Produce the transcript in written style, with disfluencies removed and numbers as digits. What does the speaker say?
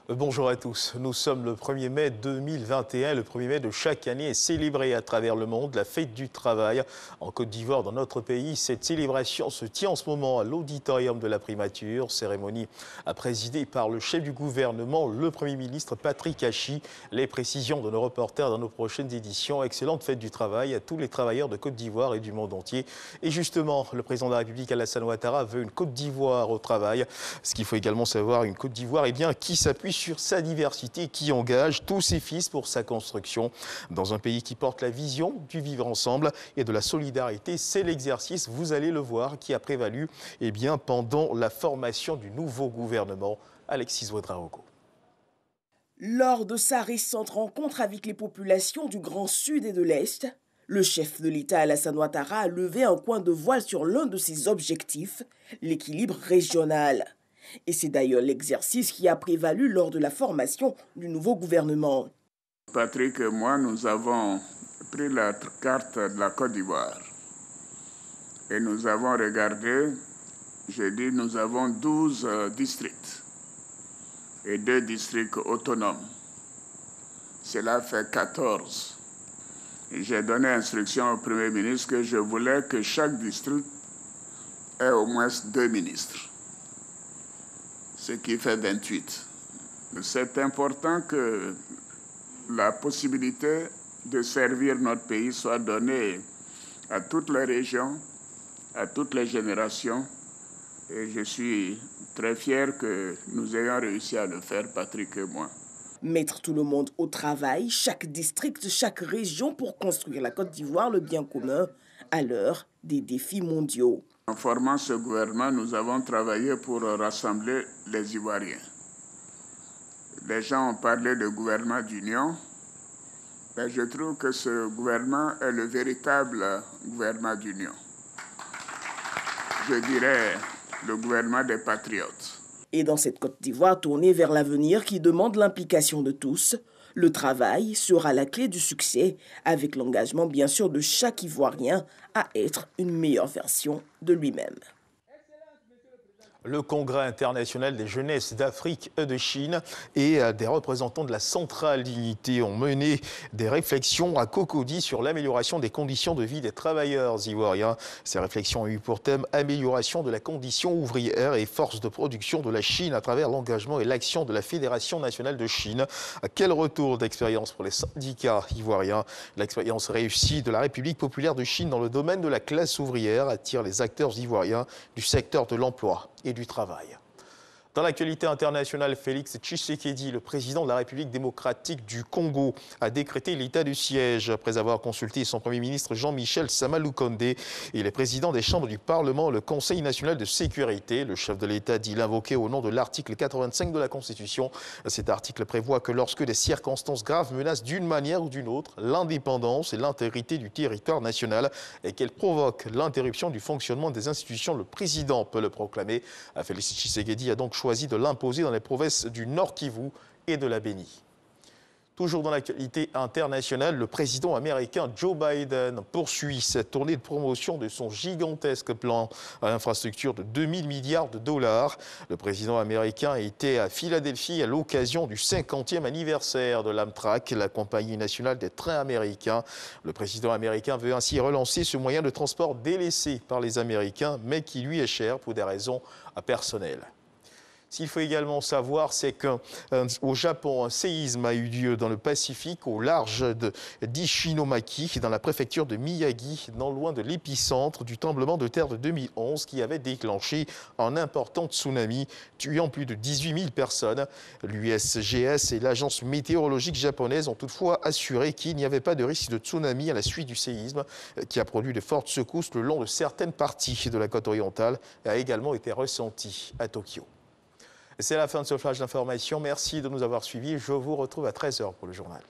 Bonjour à tous. Nous sommes le 1er mai 2021. Le 1er mai de chaque année est célébré à travers le monde la fête du travail. En Côte d'Ivoire, dans notre pays, cette célébration se tient en ce moment à l'auditorium de la primature. Cérémonie présidée par le chef du gouvernement, le Premier ministre Patrick Achi. Les précisions de nos reporters dans nos prochaines éditions. Excellente fête du travail à tous les travailleurs de Côte d'Ivoire et du monde entier. Et justement, le président de la République, Alassane Ouattara, veut une Côte d'Ivoire au travail. Ce qu'il faut également savoir, une Côte d'Ivoire, qui s'appuie sur sa diversité, qui engage tous ses fils pour sa construction. Dans un pays qui porte la vision du vivre ensemble et de la solidarité, c'est l'exercice, vous allez le voir, qui a prévalu pendant la formation du nouveau gouvernement. Alexis Ouedraogo. Lors de sa récente rencontre avec les populations du Grand Sud et de l'Est, le chef de l'État Alassane Ouattara a levé un coin de voile sur l'un de ses objectifs, l'équilibre régional. Et c'est d'ailleurs l'exercice qui a prévalu lors de la formation du nouveau gouvernement. Patrick et moi, nous avons pris la carte de la Côte d'Ivoire et nous avons regardé, nous avons 12 districts et 2 districts autonomes. Cela fait 14. J'ai donné instruction au Premier ministre que je voulais que chaque district ait au moins 2 ministres, ce qui fait 28. C'est important que la possibilité de servir notre pays soit donnée à toutes les régions, à toutes les générations. Et je suis très fier que nous ayons réussi à le faire, Patrick et moi. Mettre tout le monde au travail, chaque district, chaque région pour construire la Côte d'Ivoire, le bien commun, à l'heure des défis mondiaux. En formant ce gouvernement, nous avons travaillé pour rassembler les Ivoiriens. Les gens ont parlé de gouvernement d'union, mais je trouve que ce gouvernement est le véritable gouvernement d'union. Je dirais le gouvernement des patriotes. Et dans cette Côte d'Ivoire tournée vers l'avenir qui demande l'implication de tous, le travail sera la clé du succès, avec l'engagement bien sûr de chaque Ivoirien à être une meilleure version de lui-même. Le Congrès international des jeunesses d'Afrique et de Chine et des représentants de la Centrale d'unité ont mené des réflexions à Cocody sur l'amélioration des conditions de vie des travailleurs ivoiriens. Ces réflexions ont eu pour thème amélioration de la condition ouvrière et force de production de la Chine à travers l'engagement et l'action de la Fédération nationale de Chine. Quel retour d'expérience pour les syndicats ivoiriens? L'expérience réussie de la République populaire de Chine dans le domaine de la classe ouvrière attire les acteurs ivoiriens du secteur de l'emploi et du travail. Dans l'actualité internationale, Félix Tshisekedi, le président de la République démocratique du Congo, a décrété l'état de siège après avoir consulté son Premier ministre Jean-Michel Samaloukonde. Il est président des chambres du Parlement, le Conseil national de sécurité. Le chef de l'État dit l'invoquer au nom de l'article 85 de la Constitution. Cet article prévoit que lorsque des circonstances graves menacent d'une manière ou d'une autre l'indépendance et l'intégrité du territoire national et qu'elles provoquent l'interruption du fonctionnement des institutions, le président peut le proclamer. Félix Tshisekedi a donc choisi de l'imposer dans les provinces du Nord Kivu et de la Béni. Toujours dans l'actualité internationale, le président américain Joe Biden poursuit cette tournée de promotion de son gigantesque plan à infrastructure de 2000 milliards de dollars. Le président américain était à Philadelphie à l'occasion du 50e anniversaire de l'Amtrak, la compagnie nationale des trains américains. Le président américain veut ainsi relancer ce moyen de transport délaissé par les Américains, mais qui lui est cher pour des raisons personnelles. S'il faut également savoir, c'est qu'au Japon, un séisme a eu lieu dans le Pacifique, au large d'Ishinomaki, dans la préfecture de Miyagi, non loin de l'épicentre du tremblement de terre de 2011 qui avait déclenché un important tsunami, tuant plus de 18 000 personnes. L'USGS et l'agence météorologique japonaise ont toutefois assuré qu'il n'y avait pas de risque de tsunami à la suite du séisme, qui a produit de fortes secousses le long de certaines parties de la côte orientale et a également été ressenti à Tokyo. C'est la fin de ce flash d'information. Merci de nous avoir suivis. Je vous retrouve à 13h pour le journal.